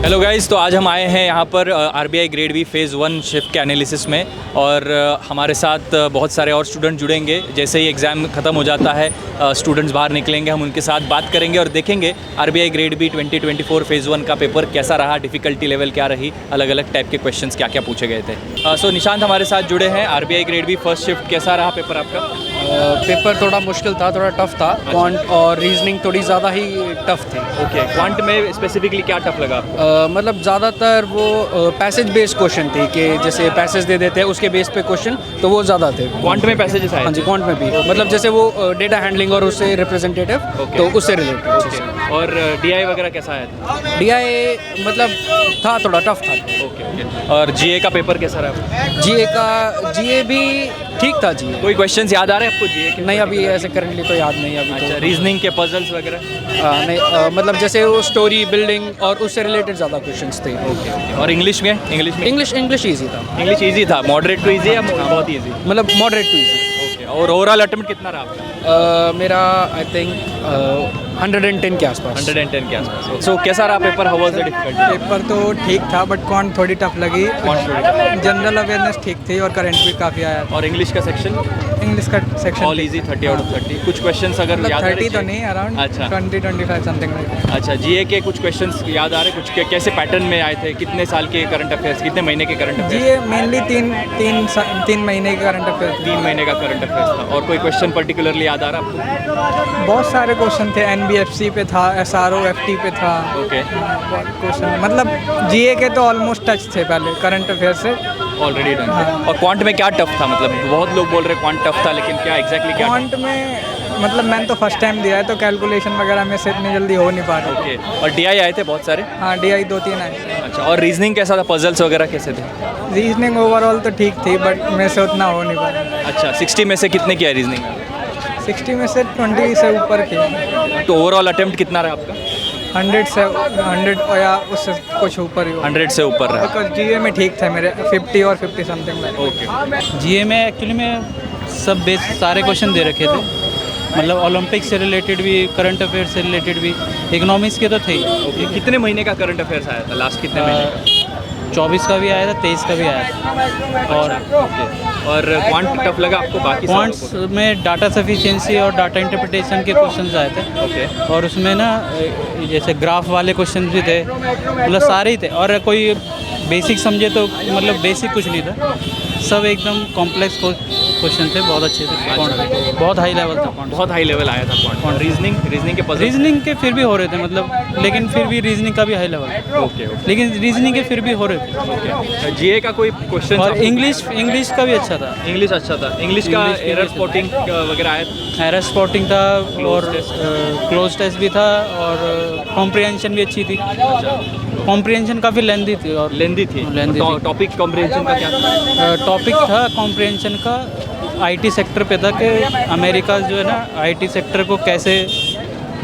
Hello guys, तो आज हम आए हैं यहाँ पर RBI grade B phase 1 shift के एनालिसिस में और हमारे साथ बहुत सारे और स्टूडेंट जुड़ेंगे। जैसे ही एग्ज़ाम ख़त्म हो जाता है स्टूडेंट्स बाहर निकलेंगे, हम उनके साथ बात करेंगे और देखेंगे आरबीआई ग्रेड बी 2024 फेज़ 1 का पेपर कैसा रहा, डिफ़िकल्टी लेवल क्या रही, अलग अलग टाइप के क्वेश्चंस क्या क्या पूछे गए थे। सो निशांत हमारे साथ जुड़े हैं। RBI grade B first shift कैसा रहा पेपर आपका? पेपर थोड़ा मुश्किल था, थोड़ा टफ था। क्वांट और रीजनिंग थोड़ी ज़्यादा ही टफ थी। ओके, क्वांट में स्पेसिफिकली क्या टफ लगा आपको? मतलब ज़्यादातर वो पैसेज बेस्ड क्वेश्चन थी कि जैसे पैसेज दे देते हैं उसके बेस पे क्वेश्चन, तो वो ज़्यादा थे। क्वांट में पैसेजेस आए? हाँ जी, क्वांट में भी मतलब जैसे वो डेटा हैंडलिंग और उससे रिप्रेजेंटेटिव, तो उससे रिलेटेड। और डीआई वगैरह कैसा आया था? डीआई मतलब था, थोड़ा टफ था। ओके। और जीए का पेपर कैसा रहा? जीए भी ठीक था। जीए कोई क्वेश्चंस याद आ रहे हैं आपको जीए के? नहीं, अभी ऐसे करंटली तो याद नहीं अभी। अच्छा, रीजनिंग के पजल्स वगैरह? नहीं, मतलब जैसे वो स्टोरी बिल्डिंग और उससे रिलेटेड ज़्यादा क्वेश्चंस थे। ओके। और इंग्लिश में? इंग्लिश ईजी था। इंग्लिश ईजी था, मॉडरेट टू ईजी या बहुत ईजी? मतलब मॉडरेट टू ईजी। ओके। और ओवरऑल अटेम्प्ट कितना रहा आपका? मेरा आई थिंक 110 के आसपास। 110 के आसपास। सो कैसा रहा paper? How was the difficulty? Paper तो ठीक था बट क्वांट थोड़ी टफ लगी। जनरल अवेयरनेस ठीक थी और करंट भी काफ़ी आया था। और इंग्लिश का सेक्शन? इंग्लिश का section all easy 30 out of 30। कुछ क्वेश्चंस अगर याद आ रहे? 30 तो नहीं, अराउंड अच्छा 20-25 समथिंग लाइक। अच्छा, जीए के कुछ क्वेश्चंस याद आ रहे? कुछ कैसे पैटर्न में आए थे? कितने साल के करंट अफेयर्स, कितने महीने के करंट अफेयर्स? जी, ये मेनली तीन महीने के करंट अफेयर 3 महीने का करंट अफेयर्स था। और कोई क्वेश्चन पर्टिकुलरली याद आ रहा आपको? बहुत सारे क्वेश्चन थे। एनबीएफसी पे था, एसआरओ एफटी पे था। ओके। क्वेश्चन मतलब जीए के तो ऑलमोस्ट टच थे पहले करंट अफेयर से। Already done. और क्वांट में क्या टफ था? मतलब बहुत लोग बोल रहे क्वांट टफ था, लेकिन क्या एग्जैक्टली क्या? क्वांट में मतलब मैंने तो फर्स्ट टाइम दिया है, तो कैलकुलेशन वगैरह में से इतनी जल्दी हो नहीं पा रही। ओके। और डीआई आए थे बहुत सारे? हाँ, डीआई 2-3 आए। अच्छा। और रीजनिंग कैसा था? पजल्स वगैरह कैसे थे? रीजनिंग ओवरऑल तो ठीक थी बट मेरे से उतना हो नहीं पाया। अच्छा, 60 में से कितने किया रीजनिंग? 60 में से 20 से ऊपर की। तो ओवरऑल अटेम्प्ट कितना रहा आपका? 100 या उससे कुछ ऊपर ही हो। 100 से ऊपर रहा। बिकॉज जीए में ठीक थे मेरे 50 और 50 समथिंग। ओके। जीए में एक्चुअली में सब बेस सारे क्वेश्चन दे रखे थे, मतलब ओलंपिक से रिलेटेड भी, करंट अफेयर से रिलेटेड भी, इकोनॉमिक्स के तो थे ही। ओके। कितने महीने का करंट अफेयर्स आया था? लास्ट कितने महीने का? 24 का भी आया था, 23 का भी आया था। और और क्वांट टफ लगा आपको? बाकी क्वांट्स में डाटा सफिशिएंसी और डाटा इंटरप्रिटेशन के क्वेश्चंस आए थे। ओके। और उसमें ना जैसे ग्राफ वाले क्वेश्चन भी थे, मतलब सारे ही थे। और कोई बेसिक समझे तो मतलब बेसिक कुछ नहीं था, सब एकदम कॉम्प्लेक्स क्वेश्चन थे, बहुत अच्छे थे। क्वांट बहुत हाई लेवल था। क्वांट बहुत हाई लेवल आया था क्वांट। रीजनिंग के पजल? रीजनिंग के फिर भी हो रहे थे, मतलब लेकिन फिर भी रीजनिंग का भी हाई लेवल। ओके। लेकिन रीजनिंग के फिर भी हो रहे थे। ओके। जीए का कोई क्वेश्चन? और इंग्लिश का भी अच्छा था। इंग्लिश अच्छा था। इंग्लिश का English के एरर भी स्पॉटिंग वगैरह आया था? एरर स्पॉटिंग था और क्लोज टेस्ट भी था और कॉम्प्रिहेंशन भी अच्छी थी। कॉम्प्रिहेंशन काफ़ी लेंदी थी। और लेंदी थी? टॉपिक कॉम्प्रिहेंशन का क्या था? टॉपिक था कॉम्प्रिहेंशन का आईटी सेक्टर पे था कि अमेरिका जो है ना आईटी सेक्टर को कैसे,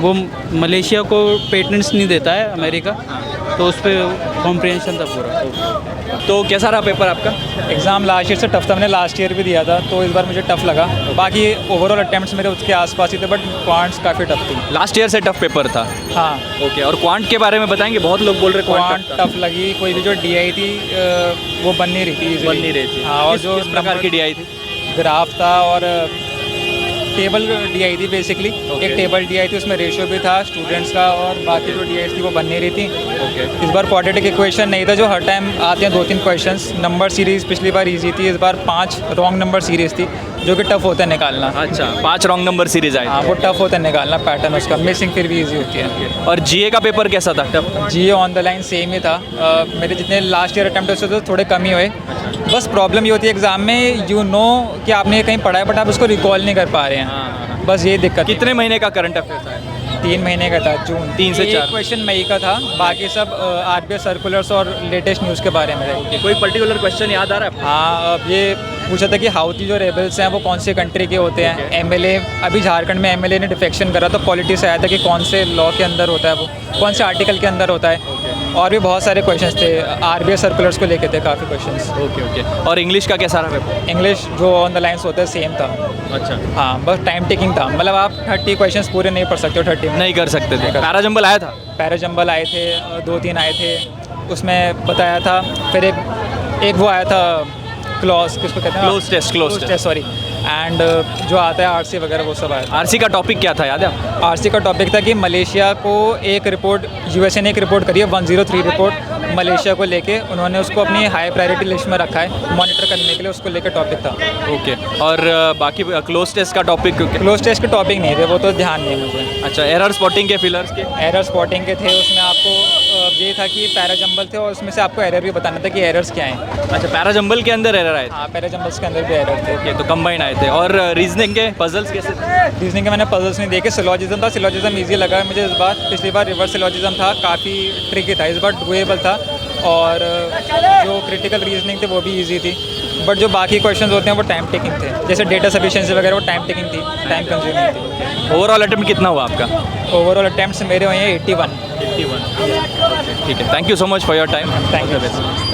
वो मलेशिया को पेटेंट्स नहीं देता है अमेरिका, तो उस पर कॉम्प्रिहेंशन था पूरा। तो कैसा रहा पेपर आपका? एग्ज़ाम लास्ट ईयर से टफ था, मैंने लास्ट ईयर भी दिया था, तो इस बार मुझे टफ लगा। बाकी ओवरऑल अटेम्प्ट्स मेरे उसके आसपास ही थे, बट क्वांट्स काफ़ी टफ थी। लास्ट ईयर से टफ पेपर था? हाँ। ओके। और क्वांट के बारे में बताएंगे? बहुत लोग बोल रहे क्वांट टफ लगी। कोई भी जो डीआई थी वो बन नहीं रही थी easily। बन नहीं रही थी। हाँ, और जो किस प्रकार की डीआई थी? ग्राफ था और टेबल डीआई थी बेसिकली। एक टेबल डीआई थी, उसमें रेशियो भी था स्टूडेंट्स का, और बाकी जो डीआई थी वो बन नहीं रही थी। ओके। इस बार क्वाड्रेटिक इक्वेशन नहीं था, जो हर टाइम आते हैं 2-3 क्वेश्चंस। नंबर सीरीज़ पिछली बार इजी थी, इस बार 5 रॉन्ग नंबर सीरीज़ थी, जो कि टफ होता है निकालना। अच्छा, 5 रॉन्ग नंबर सीरीज आई? हाँ, वो टफ होता है निकालना, पैटर्न उसका। मिसिंग फिर भी ईजी होती है। और जीए का पेपर कैसा था? Tough? GA on the line same ही था। मेरे जितने लास्ट ईयर अटैम्प्ट हुए थे थोड़े कम ही हुए। बस प्रॉब्लम ये होती है एग्ज़ाम में, कि आपने ये कहीं पढ़ा है बट आप उसको रिकॉल नहीं कर पा रहे हैं। बस ये दिक्कत। कितने महीने का करंट अफेयर्स आया? 3 महीने का था, जून। 3 से 4 क्वेश्चन मई का था, बाकी सब आरबीआई सर्कुलर्स और लेटेस्ट न्यूज़ के बारे में थे। कोई पर्टिकुलर क्वेश्चन याद आ रहा है? हाँ, अब ये पूछा था कि हाउथी जो रेबल्स हैं वो कौन से कंट्री के होते हैं। एमएलए, अभी झारखंड में एमएलए ने डिफेक्शन करा, तो पॉलिटी से आया था कि कौन से लॉ के अंदर होता है, वो कौन से आर्टिकल के अंदर होता है। और भी बहुत सारे क्वेश्चंस थे, आरबीआई सर्कुलर्स को लेके थे काफ़ी क्वेश्चंस। ओके। और इंग्लिश का कैसा रहा पेपर? इंग्लिश जो ऑन द लाइन्स होता है सेम था। अच्छा। हाँ, बस टाइम टेकिंग था, मतलब आप 30 क्वेश्चंस पूरे नहीं पढ़ सकते हो 30 में। नहीं कर सकते थे। पैराजंबल आया था? पैराजंबल आए थे, 2-3 आए थे। उसमें बताया था। फिर एक वो आया था क्लॉज, किसको कहते हैं, Close test, close test. Sorry. And जो आता है आरसी वगैरह वो सब आया था। आरसी का टॉपिक क्या था, याद है आपको? आरसी का टॉपिक था कि मलेशिया को एक रिपोर्ट, यूएसए ने एक रिपोर्ट करी है 103 रिपोर्ट मलेशिया को लेके, उन्होंने उसको अपनी हाई प्रायोरिटी लिस्ट में रखा है मॉनिटर करने के लिए, उसको लेके टॉपिक था। ओके, और बाकी क्लोज टेस्ट का टॉपिक क्लोज टेस्ट के टॉपिक नहीं थे, वो तो ध्यान नहीं है मुझे। अच्छा, एरर स्पॉटिंग के, फिलर्स के? एरर स्पॉटिंग के थे, उसमें आपको ये था कि पैराजंबल थे और उसमें से आपको एरर भी बताना था कि एरर्स क्या हैं। अच्छा, पैराजंबल के अंदर एरर आए थे? हाँ, पैराजंबल्स के अंदर भी एरर थे। ओके, तो कंबाइन आए थे। और रीजनिंग के पजल्स कैसे थे? रीजनिंग के मैंने पजल्स नहीं देखे, सिलॉजिज्म था, सिलॉजिज्म ईजी लगा मुझे इस बार। पिछली बार रिवर्स सिलॉजिज्म था, काफ़ी ट्रिकी था, इस बार डुएबल था। और जो क्रिटिकल रीजनिंग थे वो भी ईजी थी, बट जो बाकी क्वेश्चन होते हैं वो टाइम टेकिंग थे, जैसे डेटा सफिशिएंसी वगैरह वो टाइम टेकिंग थी, टाइम कंज्यूमिंग थी। ओवरऑल अटेम्प्ट कितना हुआ आपका? ओवरऑल अटैम्प्ट्स मेरे हुए हैं 81। ठीक है, thank you so much for your time. Thank you.